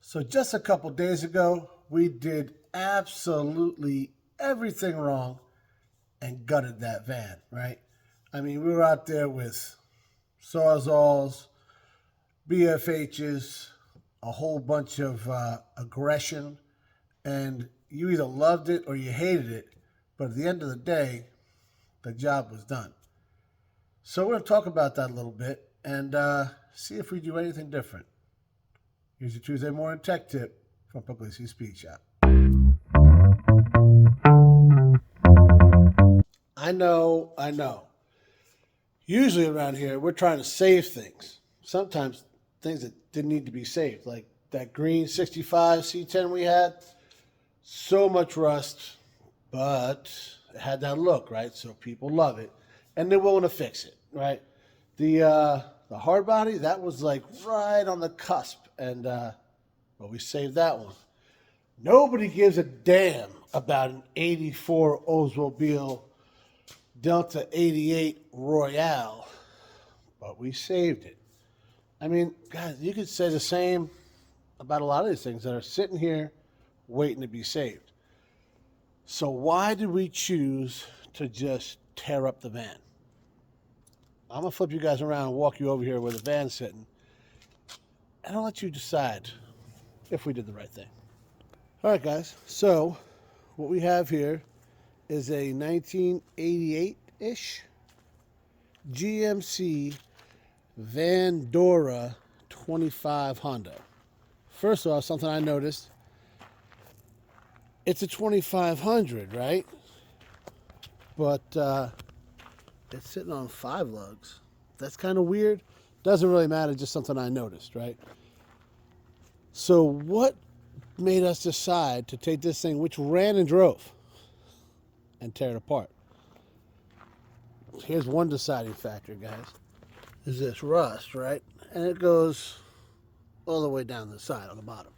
So just a couple days ago, we did absolutely everything wrong and gutted that van, right? I mean, we were out there with Sawzalls, BFHs, a whole bunch of aggression, and you either loved it or you hated it, but at the end of the day, the job was done. So we're going to talk about that a little bit and see if we do anything different. Here's your Tuesday morning tech tip from Pugliese Speed Shop. I know. Usually around here, we're trying to save things. Sometimes things that didn't need to be saved, like that green 65 C10 we had. So much rust, but it had that look, right? So people love it, and they're willing to fix it, right? The hard body, that was like right on the cusp, and well, we saved that one. Nobody gives a damn about an 84 Oldsmobile Delta 88 Royale, but we saved it. I mean, guys, you could say the same about a lot of these things that are sitting here waiting to be saved. So why did we choose to just tear up the van? I'm going to flip you guys around and walk you over here where the van's sitting, and I'll let you decide if we did the right thing. All right, guys, so what we have here is a 1988-ish GMC Vandora 25 Honda. First off, something I noticed, it's a 2500, right? But it's sitting on 5 lugs. That's kind of weird. Doesn't really matter, just something I noticed, right? So what made us decide to take this thing, which ran and drove, and tear it apart? Here's one deciding factor, guys, is this rust, right? And it goes all the way down the side on the bottom.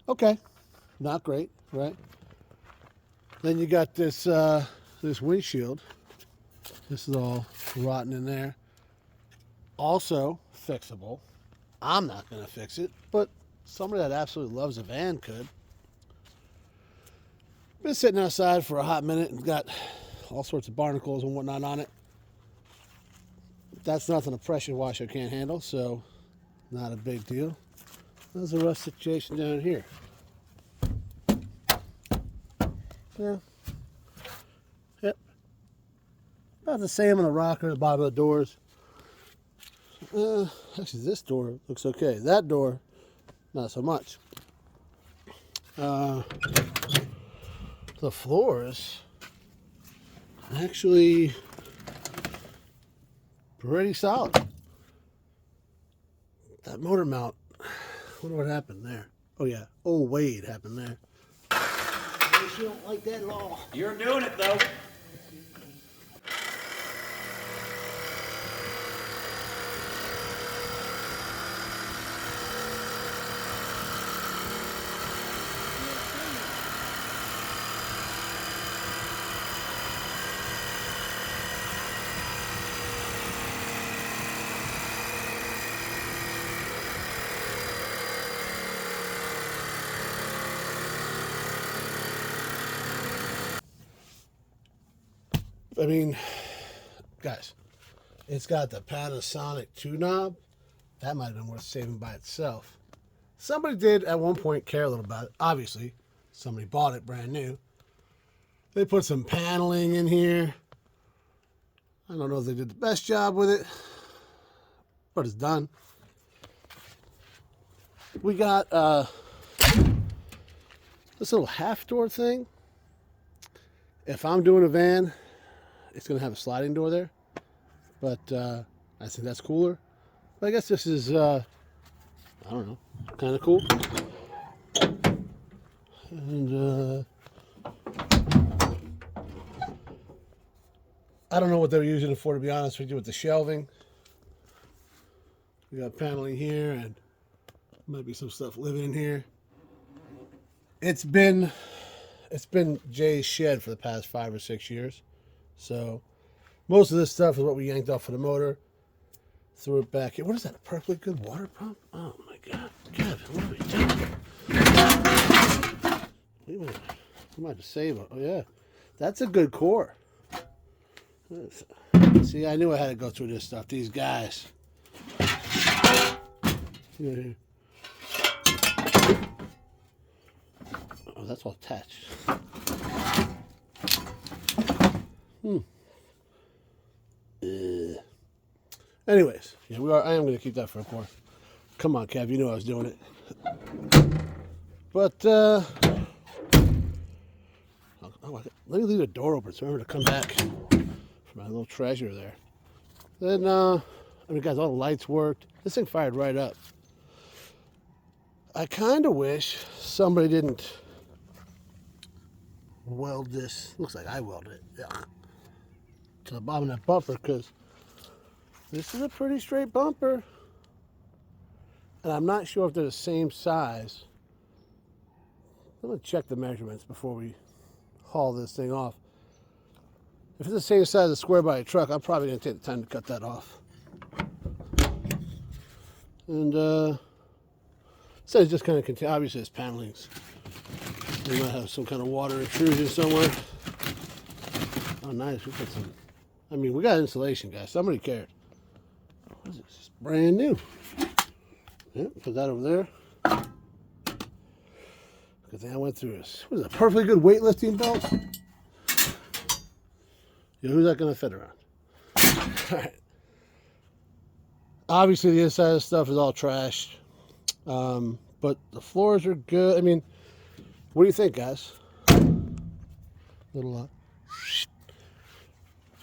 Okay, not great, right? Then you got this this windshield. This is all rotten in there. Also fixable. I'm not going to fix it, but somebody that absolutely loves a van could. Been sitting outside for a hot minute and got all sorts of barnacles and whatnot on it. That's nothing a pressure washer can't handle, so not a big deal. There's a rust situation down here. Yeah. Yep. About the same on the rocker, the bottom of the doors. Actually, this door looks okay. That door, not so much. The floors actually pretty solid. That motor mount, I wonder what happened there. Oh yeah, Wade happened there. You don't like that at all. You're doing it though. I mean, guys, it's got the Panasonic 2 knob. That might have been worth saving by itself. Somebody did at one point care a little about it. Obviously, somebody bought it brand new. They put some paneling in here. I don't know if they did the best job with it, but it's done. We got this little half door thing. If I'm doing a van, it's going to have a sliding door there, but I think that's cooler. But I guess this is, I don't know, kind of cool. And I don't know what they were using it for, to be honest with you, with the shelving. We got paneling here, and might be some stuff living in here. It's been Jay's shed for the past 5 or 6 years. So most of this stuff is what we yanked off of the motor, threw it back here. What is that, a perfectly good water pump? Oh my God, Kevin, what are we doing? You might have to save it. Oh, yeah. That's a good core. See, I knew I had to go through this stuff. These guys. Yeah. Oh, that's all attached. Anyways, yeah, I am going to keep that for a core. Come on, Kev. You knew I was doing it. But, let me leave the door open so I remember to come back for my little treasure there. Then, guys, all the lights worked. This thing fired right up. I kind of wish somebody didn't weld this. Looks like I welded it. Yeah. To the bottom of that bumper, because this is a pretty straight bumper. And I'm not sure if they're the same size. I'm going to check the measurements before we haul this thing off. If it's the same size as a square body truck, I'm probably going to take the time to cut that off. And so it's just kind of obviously it's panelings. We might have some kind of water intrusion somewhere. Oh, nice. We put some. I mean, we got insulation, guys. Somebody cared. What is this? It's brand new. Yeah, put that over there. Good thing I went through this. What is a perfectly good weightlifting belt? Yeah, who's that going to fit around? All right. Obviously, the inside of the stuff is all trashed. But the floors are good. I mean, what do you think, guys? Little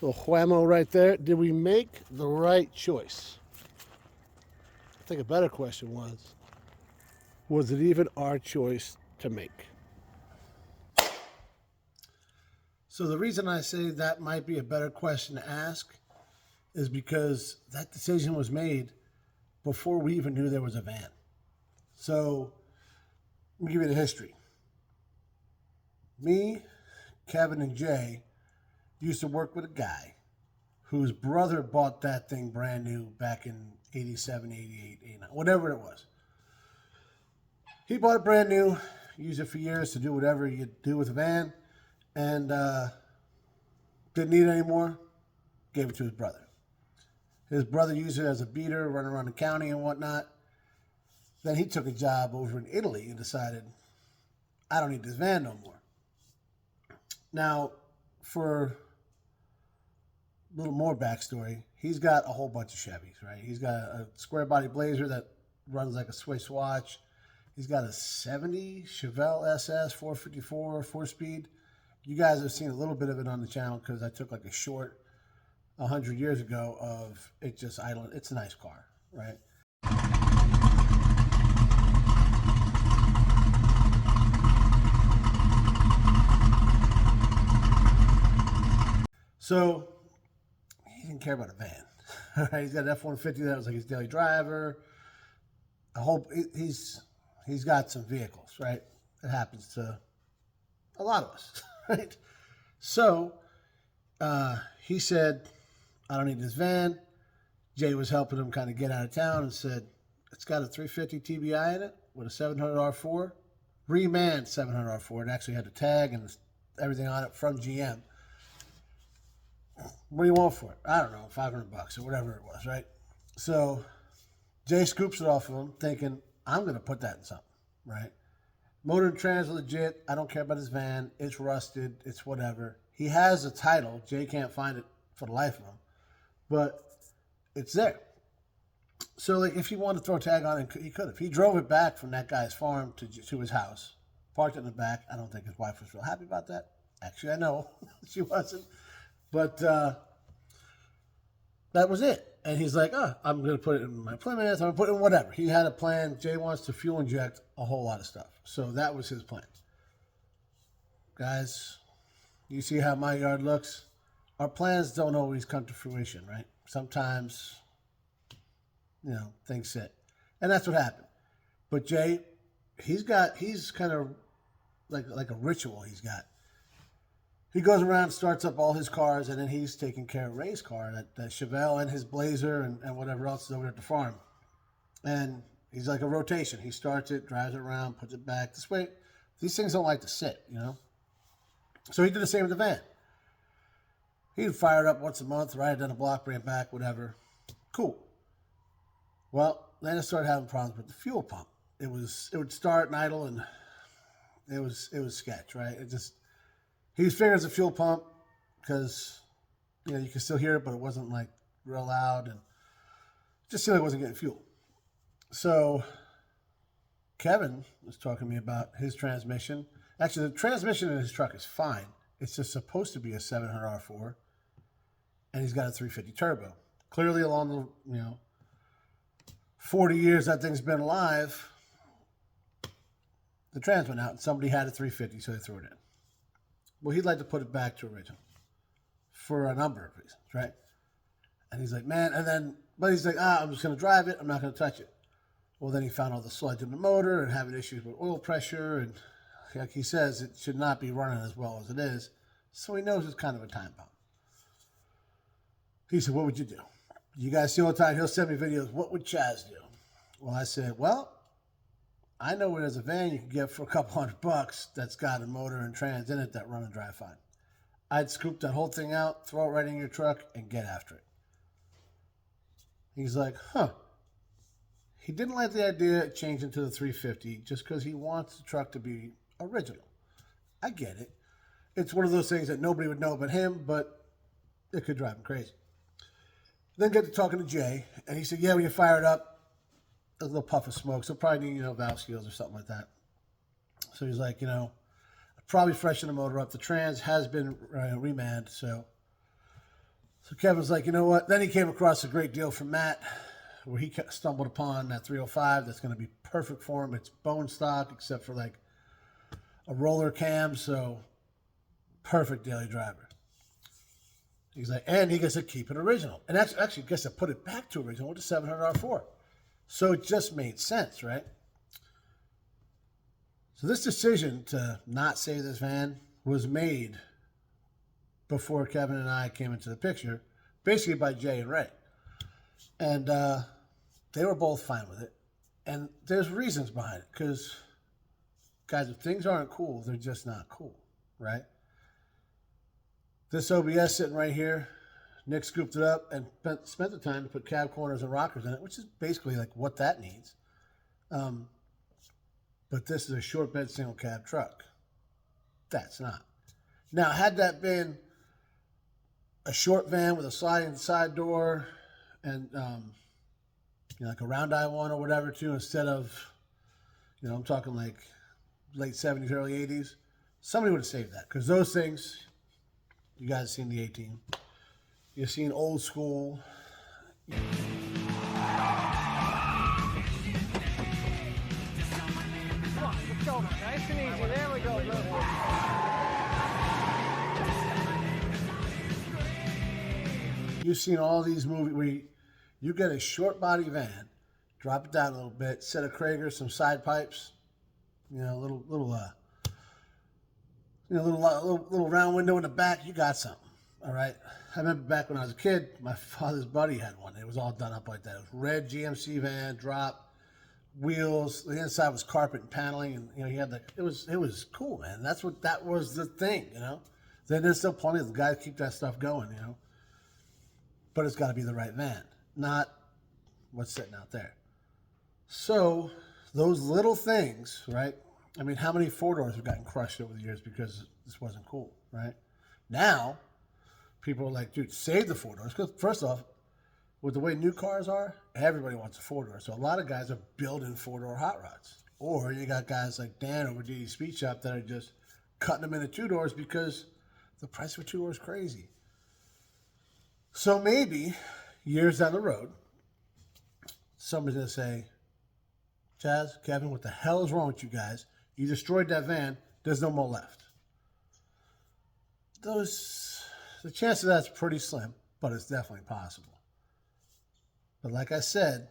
whammo right there. Did we make the right choice? I think a better question was it even our choice to make? So the reason I say that might be a better question to ask is because that decision was made before we even knew there was a van. So let me give you the history. Me, Kevin, and Jay used to work with a guy whose brother bought that thing brand new back in 87, 88, 89, whatever it was. He bought it brand new, used it for years to do whatever you do with a van, and didn't need it anymore, gave it to his brother. His brother used it as a beater, running around the county and whatnot. Then he took a job over in Italy and decided, I don't need this van no more. Now, for a little more backstory, he's got a whole bunch of Chevys, right? He's got a square body Blazer that runs like a Swiss watch. He's got a 70 Chevelle SS 454 4-speed. You guys have seen a little bit of it on the channel because I took like a short 100 years ago of it just idling. It's a nice car, right? So he didn't care about a van. All right, he's got an F-150 that was like his daily driver. He's got some vehicles, right? It happens to a lot of us, right? So he said, I don't need this van. Jay was helping him kind of get out of town and said, it's got a 350 TBI in it with a 700 R4, remanned 700 R4. It actually had a tag and everything on it from GM. What do you want for it? I don't know, $500 or whatever it was, right? So Jay scoops it off of him, thinking, I'm going to put that in something, right? Motor and trans legit. I don't care about his van. It's rusted. It's whatever. He has a title. Jay can't find it for the life of him, but it's there. So, like, if he wanted to throw a tag on it, he could have. He drove it back from that guy's farm to his house, parked it in the back. I don't think his wife was real happy about that. Actually, I know she wasn't. But that was it. And he's like, I'm going to put it in my Plymouth. I'm going to put it in whatever. He had a plan. Jay wants to fuel inject a whole lot of stuff. So that was his plan. Guys, you see how my yard looks? Our plans don't always come to fruition, right? Sometimes, things sit. And that's what happened. But Jay, he's kind of like a ritual he's got. He goes around, starts up all his cars, and then he's taking care of Ray's car, that Chevelle and his Blazer and whatever else is over at the farm. And he's like a rotation. He starts it, drives it around, puts it back. This way, These things don't like to sit, you know? So he did the same with the van. He'd fire it up once a month, ride it down the block, bring it back, whatever. Cool. Well, then I started having problems with the fuel pump. It would start and idle, and it was sketch, right? He was figuring it's a fuel pump because, you know, you could still hear it, but it wasn't like real loud, and it just seemed like it wasn't getting fuel. So Kevin was talking to me about his transmission. Actually, the transmission in his truck is fine. It's just supposed to be a 700 R4, and he's got a 350 turbo. Clearly, along the 40 years that thing's been alive, the trans went out, and somebody had a 350, so they threw it in. Well, he'd like to put it back to original for a number of reasons, right? And he's like, man, but he's like, I'm just going to drive it. I'm not going to touch it. Well, then he found all the sludge in the motor and having issues with oil pressure. And like he says, it should not be running as well as it is. So he knows it's kind of a time bomb. He said, what would you do? You guys see all the time, he'll send me videos. What would Chaz do? Well, I said, well, I know where there's a van you can get for a couple $100 that's got a motor and trans in it that run and drive fine. I'd scoop that whole thing out, throw it right in your truck, and get after it. He's like, huh. He didn't like the idea of changing to the 350 just because he wants the truck to be original. I get it. It's one of those things that nobody would know but him, but it could drive him crazy. Then get to talking to Jay, and he said, yeah, when you fire it up, a little puff of smoke, so probably need, valve seals or something like that. So he's like, probably freshen the motor up. The trans has been remanned, so Kevin's like, you know what? Then he came across a great deal from Matt, where he stumbled upon that 305 that's going to be perfect for him. It's bone stock, except for like a roller cam, so perfect daily driver. He's like, and he gets to keep it original. And that's actually gets to put it back to original with the 700 R4. So it just made sense, right? So this decision to not save this van was made before Kevin and I came into the picture, basically by Jay and Ray. And they were both fine with it. And there's reasons behind it. Because, guys, if things aren't cool, they're just not cool, right? This OBS sitting right here, Nick scooped it up and spent the time to put cab corners and rockers in it, which is basically like what that needs. But this is a short bed single cab truck. That's not. Now, had that been a short van with a sliding side door and like a round eye one or whatever too, instead of, I'm talking like late 70s, early 80s, somebody would have saved that. Because those things, you guys have seen the 18. You've seen old school. Come on, let's go. Nice and easy. There we go. You've seen all these movies where you get a short body van, drop it down a little bit, set a Krager, some side pipes, little round window in the back. You got something. All right. I remember back when I was a kid, my father's buddy had one. It was all done up like that. It was red GMC van, drop, wheels. The inside was carpet and paneling, and he had it was cool, man. That was the thing, Then there's still plenty of the guys keep that stuff going, But it's got to be the right van, not what's sitting out there. So those little things, right? I mean, how many four-doors have gotten crushed over the years because this wasn't cool, right? Now, people are like, dude, save the four-doors. Because first off, with the way new cars are, everybody wants a four-door. So a lot of guys are building four-door hot rods. Or you got guys like Dan over DD Speed Shop that are just cutting them into two-doors because the price for two doors is crazy. So maybe years down the road, somebody's going to say, Chaz, Kevin, what the hell is wrong with you guys? You destroyed that van. There's no more left. The chance of that's pretty slim, but it's definitely possible. But like I said,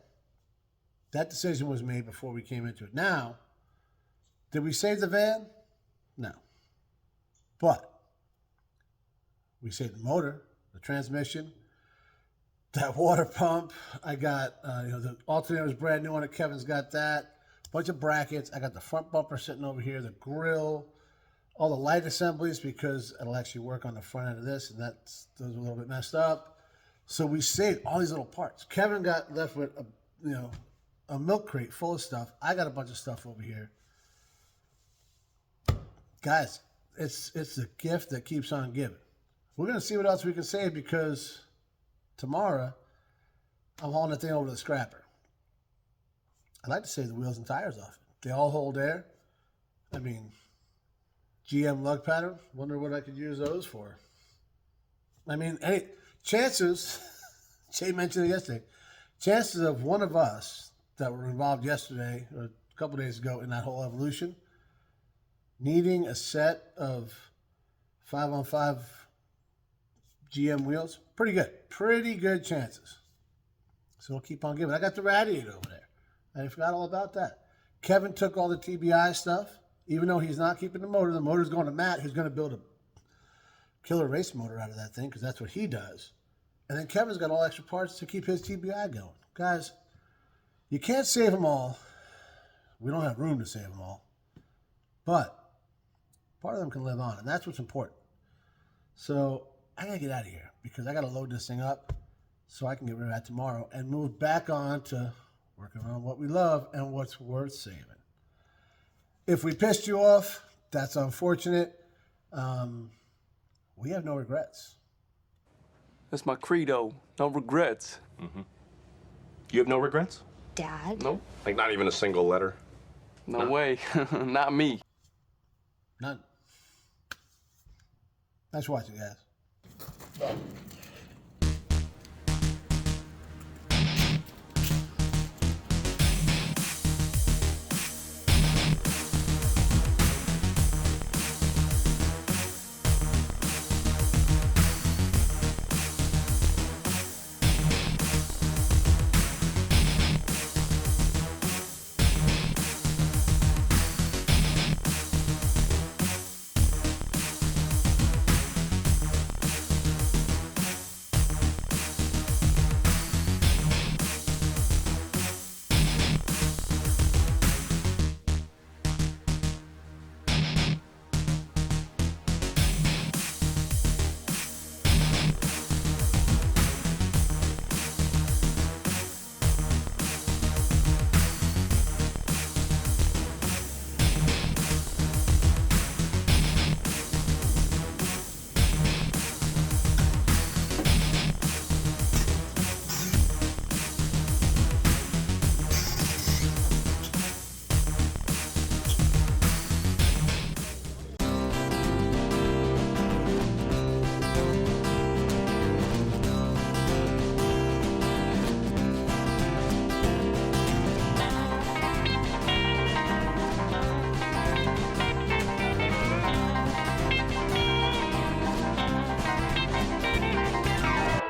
that decision was made before we came into it. Now, did we save the van? No. But we saved the motor, the transmission, that water pump. I got, the alternator was brand new on it. Kevin's got that. bunch of brackets. I got the front bumper sitting over here, the grill, all the light assemblies because it'll actually work on the front end of this, and those are a little bit messed up. So we saved all these little parts. Kevin got left with a milk crate full of stuff. I got a bunch of stuff over here. Guys, it's a gift that keeps on giving. We're gonna see what else we can save because tomorrow I'm hauling the thing over to the scrapper. I'd like to save the wheels and tires off it. They all hold air. I mean, GM lug pattern. Wonder what I could use those for. I mean, hey, chances, Jay mentioned it yesterday, chances of one of us that were involved yesterday or a couple days ago in that whole evolution needing a set of 5-on-5 GM wheels, pretty good chances. So we'll keep on giving. I got the radiator over there. I forgot all about that. Kevin took all the TBI stuff, even though he's not keeping the motor. The motor's going to Matt, who's going to build a killer race motor out of that thing because that's what he does. And then Kevin's got all extra parts to keep his TBI going. Guys, you can't save them all. We don't have room to save them all. But part of them can live on, and that's what's important. So I got to get out of here because I got to load this thing up so I can get rid of that tomorrow and move back on to working on what we love and what's worth saving. If we pissed you off, that's unfortunate. We have no regrets. That's my credo. No regrets. Mm-hmm. You have no regrets? Dad? No? Like not even a single letter? No way. Not me. None. Thanks for watching, guys.